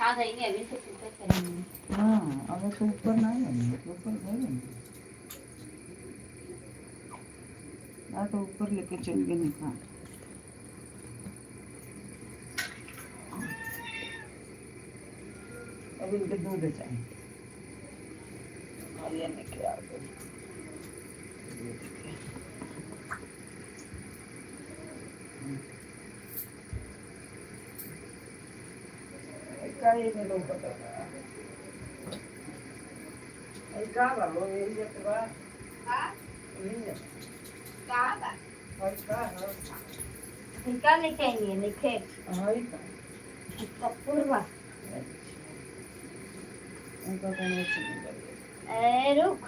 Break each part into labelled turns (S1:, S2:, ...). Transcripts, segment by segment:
S1: हाँ सही नहीं अभी से ऊपर चढ़ेंगे।
S2: हाँ अगर तो ऊपर ना जाएंगे तो ऊपर जाएंगे ना तो ऊपर लेके चलेंगे निकाल अभी उनके दूध चाहिए खालिया में क्या काय में लोग बता क्या बालो ये तो
S1: हाँ
S2: नहीं है
S1: कहाँ का
S2: और क्या है
S1: निकाल लेके आएंगे लिखे
S2: हाय का
S1: पूर्वा
S2: उनका कनेक्शन
S1: ए रुक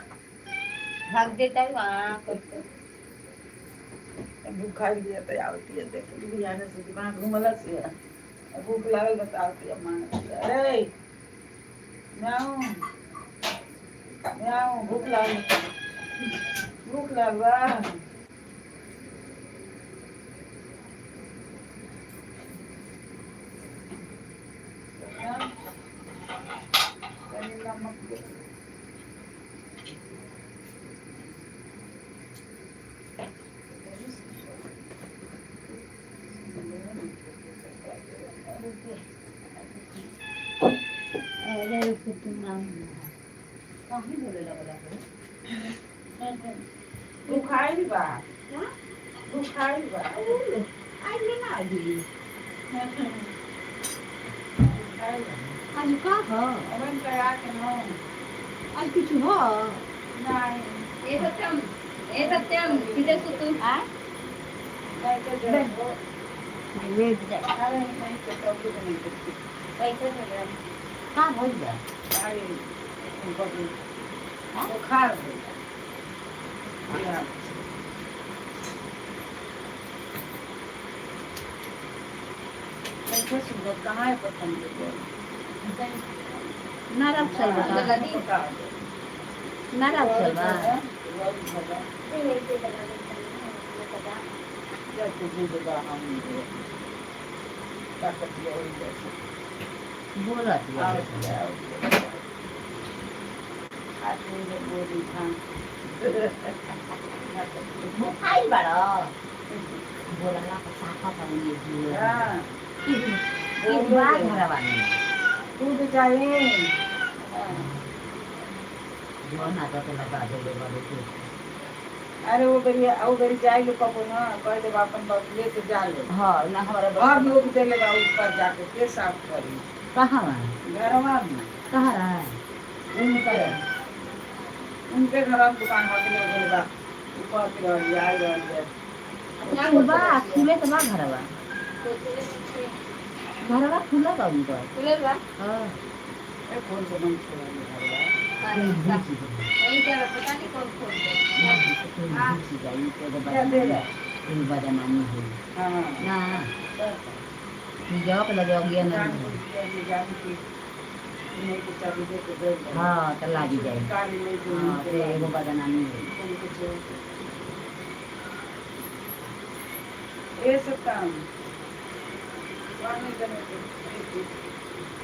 S1: भाग देता है वहाँ करते
S2: भूख खा लिया तो आवती है देख भी आने से दिमाग घुमला से भूख लागल बताती है मां अरे म्याऊ म्याऊ भूख लागल नमक दे
S1: अरे रुक तुम नाम कहाँ बोले लगा
S2: तू खाई बा
S1: हाँ
S2: तू खाई बा
S1: आज लेना अभी
S2: खाई
S1: आज का हो
S2: अवन करा के नो
S1: आज कुछ हो
S2: नहीं
S1: ये सत्यम किधर से तू हाँ
S2: नहीं तो जो
S1: ले जा
S2: अरे नहीं तो कभी नहीं करती
S1: कैसे चल रहा हाँ हो जा
S2: अरे कभी
S1: हाँ
S2: तो खा रहे कैसे सुंदर कहाँ है पसंद
S1: नरक चलवा नरक चलवा बोला खाई बड़ा बोला ना साफा पानी एक बार घर वाली
S2: दूध चाहिए
S1: जो ना तो लगा दे बाबू
S2: अरे वो बेरी जाएगी कब ना कह दे अपन बाप ले के जा ले
S1: हाँ ना हमारा
S2: घर लोग दे लेगा ऊपर जाके के साफ करी
S1: कहाँ
S2: घरवा में
S1: कहाँ रहा है
S2: उनके घर दुकान हाथ में बोलेगा ऊपर की रही आई रही
S1: खुला खुले तो बा घरवा घरवा खुला बा उनका खुले बा हाँ
S2: ए कौन को मन छोड़ा घरवा
S1: नहीं क्या पता नहीं कौन कौन हाँ
S2: क्या दे रहा
S1: ये बदनामी है
S2: हां
S1: ना जॉब लगे गया ना हाँ तो लागी जाए हाँ तो एगो बदनामी है
S2: ये सब काम वाणी करने के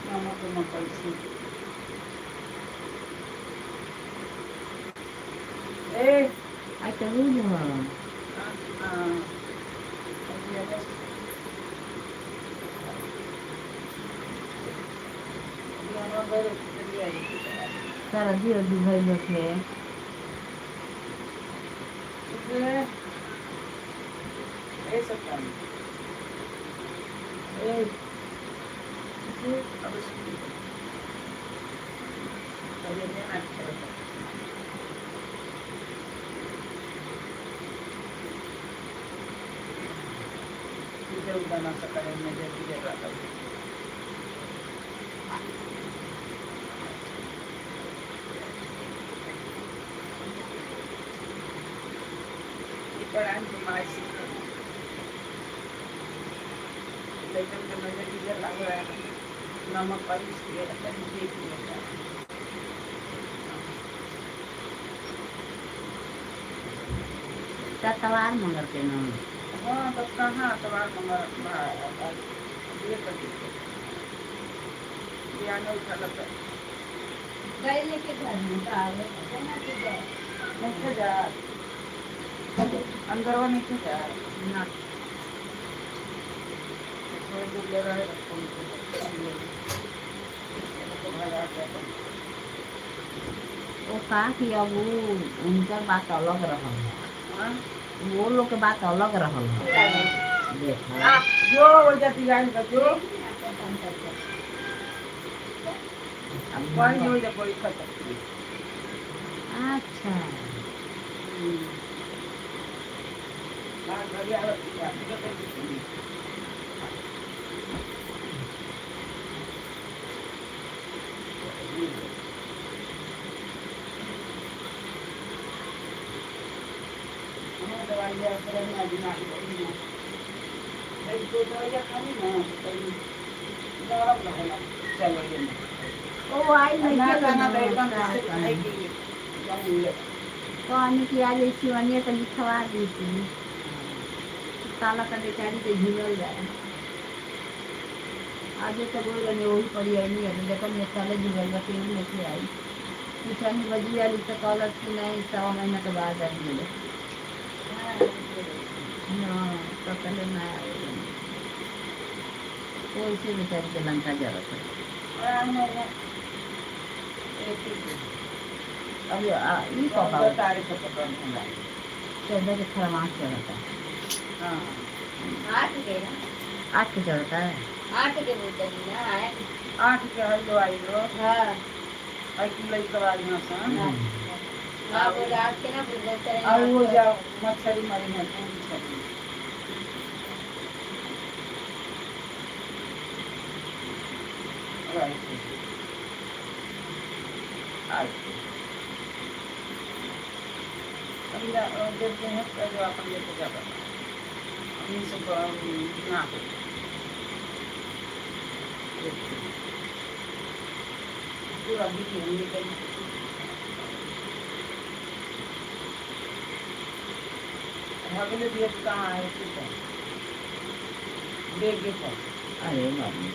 S2: मामा को मकल से ए
S1: आई तो लूज हो
S2: हां
S1: सारा दियो दुबई लोग
S2: ऐसा काम बना सकता है मैं जल्दी ले रहा था पर आज लेकिन तो मुझे डीजल लग रहा है नमक पर इसलिए अच्छा देख लिया
S1: तवार मंगल के नाम
S2: हाँ तो कहाँ तवार मंगल ये कर दीजिए बिहान उठा लगा
S1: गए लेके घर में तो आवे ना कि जाए
S2: नहीं जा अंदर वो नहीं जा
S1: ना
S2: थोड़ी दूर ले रहा है फोन को भागा के
S1: वो कहा कि अब वो उनका बात अलग रहल है
S2: हां
S1: वो लोग के बात अलग रहल है देखो
S2: जो हो जाती लाइन का जो
S1: अब
S2: पानी हो जा कोई खत्म
S1: अच्छा
S2: बाहर घर आ रहा दवाई लिया कर ना दिमाग में एक दो दवाई खानी ना दवा लगना चलो ये
S1: ओ आई नहीं
S2: ना
S1: के
S2: खाना तो एकदम
S1: ना
S2: से खाएगी जाऊंगी
S1: पानी की आज शिवनिया तो लिखवा दी थी ताला का बेचारी के झूलल जाए आज तो बोल रहे वही पड़ी आई नहीं है देखो मैं ताले झूलल बा केहू लेके आई पूछा नहीं बजी वाली तो कहलक कि नहीं 100 महीना के बाद आई मिले हाँ तो पहले ना आए कोई से बेचारी के लंका जरूरत है अब ये पापा
S2: तारीख को पकड़ना
S1: 14 के खरमास चढ़ता है
S2: हाँ
S1: 8 के ना 8 के चढ़ता है 8 के बोलते ना है
S2: 8 के हल दवाई लो
S1: हाँ
S2: आई की लई दवाई ना सन
S1: हाँ वो 8 के ना बोलते हैं
S2: और वो जाओ मच्छरी मरी है मच्छरी राइट अभी देखते हैं जो अपन लेके जाता अपनी से ना पूरा वीडियो लेकर अगले दिए कहाँ है बेगे पर
S1: अरे बाबू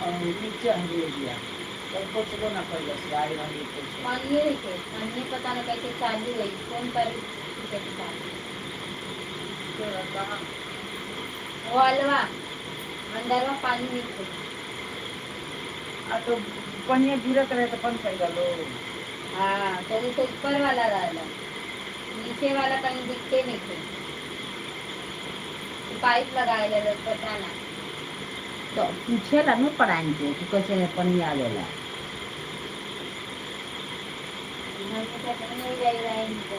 S2: और नीचे हम ले दिया तो कुछ को ना कर बस गाड़ी वाली कुछ
S1: पानी पता ना कैसे चालू है कौन पर कैसे चालू
S2: तेरा कहाँ
S1: वो अलवा अंदर में पानी नहीं
S2: आ तो पनिया गिरत रहे तो पन कर लो
S1: हाँ तो वो तो ऊपर वाला रहला नीचे वाला कहीं दिखते नहीं थे पाइप लगाए ले पता ना तो पूछेला नहीं पढ़ाई के कि कैसे पानी आवेला नहीं जाई रहा इनको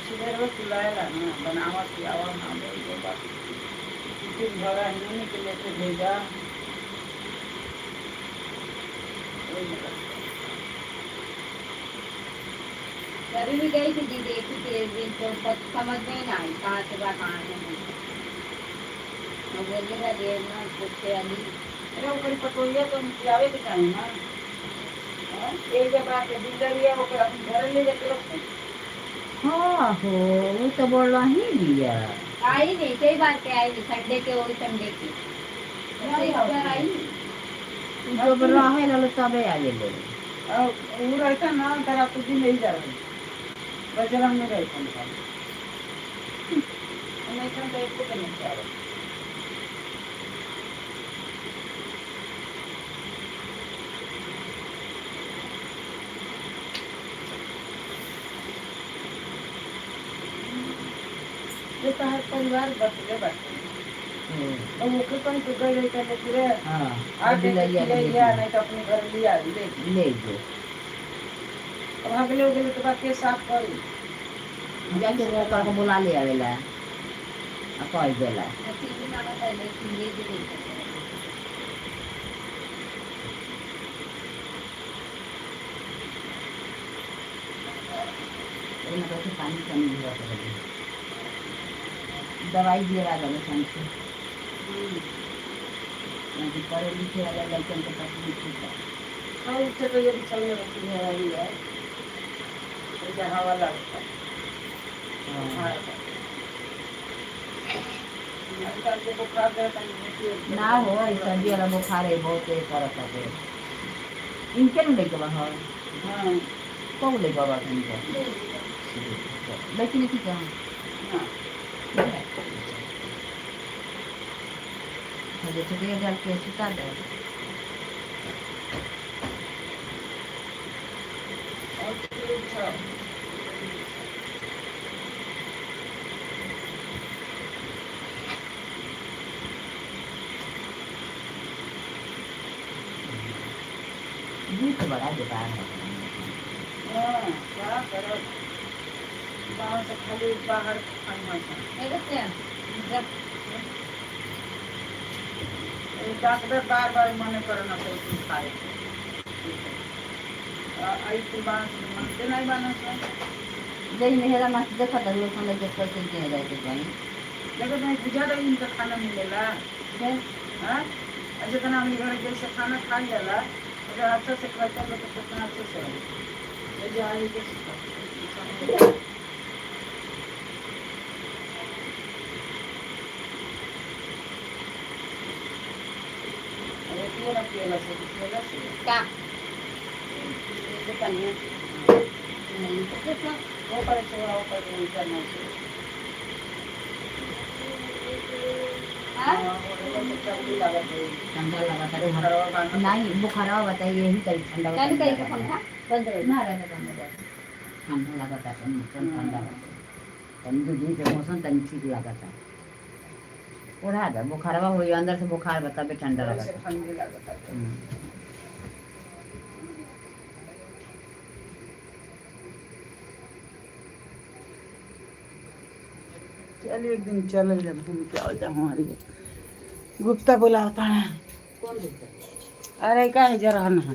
S2: सुबह रोज चुलाएगा ना बनावा की आवाज ना बोल दो बात फिर भरा हिंदी के लेके भेजा
S1: अभी भी गई थी दीदी एक ही दिन तो समझ में ही ना आई कहाँ से बा कहाँ से नहीं मैं बोलने लगे ना पूछते अली
S2: अरे वो कहीं पटोरिया तो खिलावे के चाहिए ना एक जब बात है दिन लिया वो अपने घर ले जाके रखते
S1: हाँ हो वो तो बोल रहा ही लिया आई नहीं कई बार के आई नहीं संडे के वही संडे की आई जब रहे लो तबे आ गए
S2: वो रहता ना तेरा कुछ दिन नहीं जा रहा बजरंग में रहता मैं तो एक को नहीं जा रहा ये तो हर परिवार बचले बैठे और वो कहीं तो गए करने के लिए
S1: हाँ
S2: आगे लिया नहीं तो अपने घर लिया ले
S1: जो
S2: अब अगले अगले के बाद के साफ करी
S1: जाके वो करके बुला ले आवेला आ कह देला पानी कमी हुआ दवाई दिए वाला से पढ़े लिखे वाला लड़कन के पास लिखा
S2: हाँ उससे तो ये भी चलने लगती है वही है हवा लगता आजकल के बुखार दे तनी
S1: ना हो सर्दी वाला बुखार है बहुत तेज करत है इनके नहीं लेके बाहर
S2: हां
S1: कब ले बाबा इनको लेकिन ठीक है
S2: हां
S1: मुझे तो ये डाल के सुता दे
S2: और ठीक है
S1: भूख बड़ा बेकार है
S2: हां क्या करो बाहर से खाली बाहर खाना है डॉक्टर बार बार मना करना तो कुछ खाए आई के बाद मानते नहीं बना
S1: जय मेहरा मस्त देखा था लोग समझ के कैसे के रहे थे भाई
S2: लेकिन मैं गुजारा इनका खाना मिलेला
S1: फिर
S2: हाँ ऐसे तो ना घर जैसे खाना खा जाला अगर अच्छा से खाता तो कितना अच्छे से ये जो आई के ये ना केला से
S1: क्या
S2: ये पनीर
S1: नहीं तो क्या
S2: वो पर छोड़ा वो पर करना चाहिए
S1: ठंडा लगा था नहीं बुखारा बताइए यही कहीं ठंडा
S3: चालू करी का पंखा बंद रहो
S1: ना रहे ठंडा लगा था मौसम ठंडा तनी तो दिन के मौसम तनी ठीक लगा था उड़ा दे बुखारवा हुई अंदर से बुखार बताबे ठंडा लगा था
S2: ठंडी लगता है चलिए एक दिन चले जब घूम के आ जाओ हमारी गुप्ता बुलाता है
S1: कौन देता
S2: अरे का है जरा ना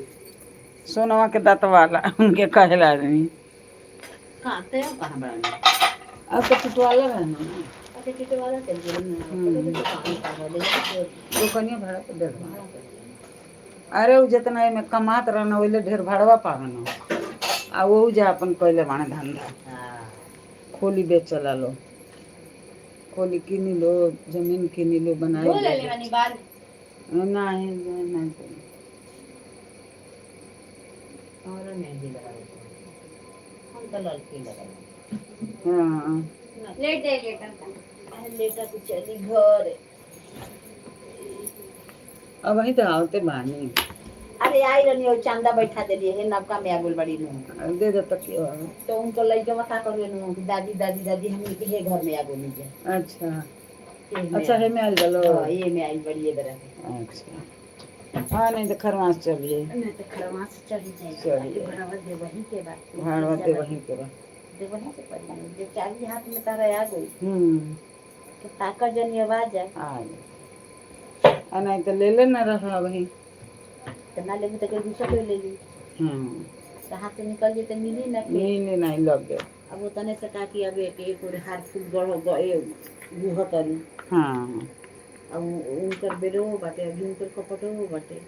S2: सोनवा के दांत वाला उनके कहला आदमी
S1: कहाँ थे कहाँ बड़ा
S2: अब तो टुटवाला है ना
S1: अरे कितने वाला चल गया
S2: दुकानिया भाड़ा पे दे अरे उ जितना में कमात रहना ओइले ढेर भाड़वा पावना आ वो जा अपन पहले बाणे धंधा
S1: हाँ
S2: खोली बेचला लो खोली किनी लो जमीन किनी लो बनाई
S3: बोल ले वाली बात
S2: नहीं
S1: और मेहंदी लगा हम तो लड़की लगा
S2: हाँ
S3: लेट दे लेटर
S1: लेटा तो चली घर
S2: अब वही तो आवते बानी
S1: अरे आई रनी और चांदा बैठा दे दिए है नवका में आगुल बड़ी नु
S2: दे दे तक
S1: तो उनको लइके बता कर नु दादी दादी दादी हम के है घर में आगुल लीजिए
S2: अच्छा अच्छा है मैं आज गलो
S1: हां ये में आई बड़ी इधर
S2: अच्छा हाँ नहीं तो खरमास चलिए
S1: मैं तो खरवा से चली
S2: चलिए।
S1: जाए बराबर दे वही के बात
S2: भाड़वा दे वहीं के बा
S1: दे वही से पड़ी जो चाबी हाथ में तारा आ गई तो ताकर जनी आवाज है
S2: आ आ नहीं तो ले लेना रहा वही
S1: तो ना लेबू तो कोई दूसरा कोई ले ली तो हाथ से निकल जे तो मिली ना फिर
S2: नहीं नहीं लग गया
S1: अब वो तने से का कि अब एक और हाथ फूल गढ़ गए गुह तनी
S2: हाँ
S1: अब उनकर बेरो बाटे अभी उनकर कपटो बाटे